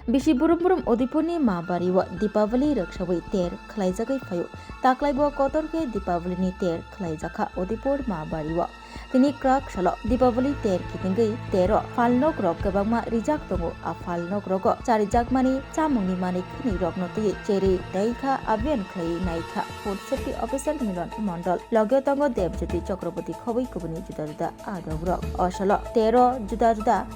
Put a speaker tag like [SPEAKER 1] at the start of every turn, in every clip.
[SPEAKER 1] Bisi burum-burum odiponi ma bariwa Dipavali rakshawai ter khlaijagai phayo taklaibo kotorke Dipavali ni ter khlaijaka odipor ma bariwa tini krak shalo Dipavali ter kitingai tero falnok rok kabangma rijak tongo a falnok rogo charijak mani chamungni mani khini rok notui cheri daikha abian khlai naikha food safety officer Milan Mondol logyo tongo Debjyoti Chakraborty khoboi kubuni juda adogrok osalo tero juda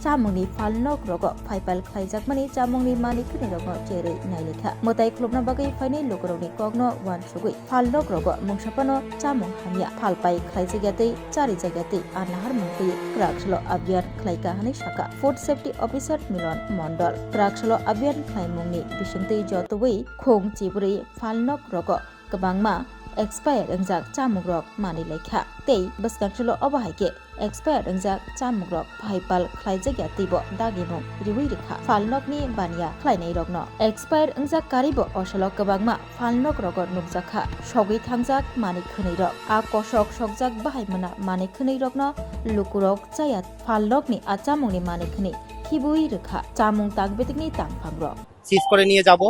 [SPEAKER 1] chamungni falnok rogo phaipal khlaijak mani chamungni mani khini rok cheri nailekha motai khlobna bagai phaini lokorokni kogno wan sugui falnok rogo mungsapano chamung hamya phalpai khlaijagyatai chari jagyatai anahar mungtui krakslo abian khlaika hani saka food safety officer Milan Mondol krakslo abian khlaimungni bisingtei jotowai khong chiburi falnok rogo kabangma expired engjak chamugrok mani lekha tei baskangchlo obahaike expired engjak chamugrok phaipal khlaijagya tibo dagimo riwi rekha falnokni bania khlainai rokno expired engjak karibo osalo kabangma falnok rogo nukjakha sogui thangjak mani khwnai rok a kosok sokjak bahaimana mani khwnai rokno lukurok chayat falnokni a chamungni mani khwnai khibui rekha chamung takbetikni tangphangrok
[SPEAKER 2] সিজ করে নিয়ে যাব।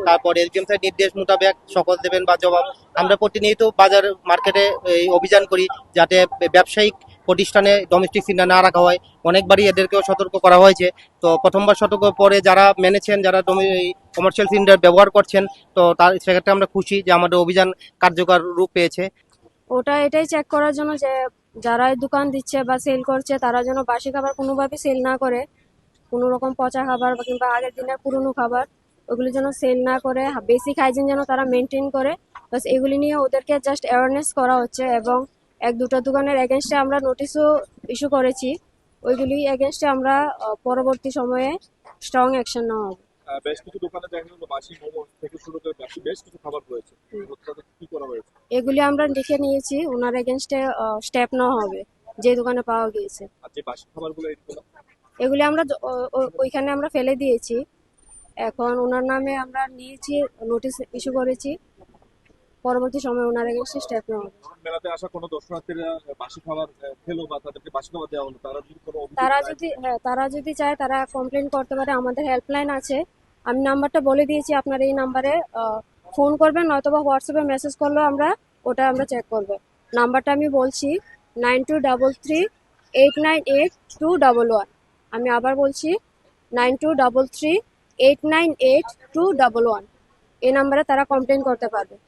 [SPEAKER 2] তারপরে SDM sir নির্দেশ মোতাবেক সকল দেবেন বা জবাব। আমরা প্রতিনিয়ত বাজার মার্কেটে এই অভিযান করি যাতে ব্যবসায়িক প্রতিষ্ঠানে ডোমেস্টিক সিলিন্ডার না রাখা হয়। অনেকবারই এদেরকেও সতর্ক করা হয়েছে। তো প্রথমবার সতর্ক পরে যারা মেনেছেন, যারা কমার্শিয়াল সিলিন্ডার ব্যবহার করছেন, তো তার সেক্ষেত্রে আমরা খুশি যে আমাদের অভিযান কার্যকর রূপ পেয়েছে।
[SPEAKER 3] ওটা এটাই চেক করার জন্য যে যারা দোকান দিচ্ছে বা সেল করছে তারা যেন বাসি খাবার কোনোভাবে সেল না করে, কোনো রকম পচা খাবার বা কিংবা আগের দিনের পুরনো খাবার ওগুলি যেন সেল না করে, বেসিক হাইজিন যেন তারা মেনটেন করে। বাস এগুলি নিয়ে ওদেরকে জাস্ট অ্যাওয়ারনেস করা হচ্ছে এবং এক দুটো দোকানের এগেনস্টে আমরা নোটিশও ইস্যু করেছি। ওইগুলি এগেনস্টে আমরা পরবর্তী সময়ে স্ট্রং অ্যাকশন নেওয়া হবে।
[SPEAKER 4] বেশ কিছু দোকানে দেখা গেল বাসি মোমো থেকে শুরু করে বেশ কিছু খাবার রয়েছে, কি করা হয়েছে?
[SPEAKER 3] এগুলি আমরা লিখে নিয়েছি, ওনার এগেনস্টে স্টেপ নেওয়া হবে যে দোকানে পাওয়া গিয়েছে।
[SPEAKER 4] আর যে বাসি খাবারগুলো
[SPEAKER 3] এগুলি আমরা ওইখানে আমরা ফেলে দিয়েছি। এখন ওনার নামে আমরা নিয়েছি, নোটিশ ইস্যু করেছি। পরবর্তী সময় ওনার এগেইনস্টে স্টেপ নেওয়া হবে।
[SPEAKER 4] মেলাতে আসা কোনো দর্শনার্থীরা বাসি খাবার খেলো বা তাদেরকে বাসি খাবার দেওয়া হলো,
[SPEAKER 3] তারা যদি চায় তারা কমপ্লেন করতে পারে। আমাদের হেল্পলাইন আছে, আমি নাম্বারটা বলে দিয়েছি। আপনার এই নাম্বারে ফোন করবেন, নয়তোবা হোয়াটসঅ্যাপে মেসেজ করলেও আমরা চেক করবো। নাম্বারটা আমি বলছি 9233898211। আমি আবার বলছি 9233898211। এই নাম্বারে তারা কমপ্লেন করতে পারবে।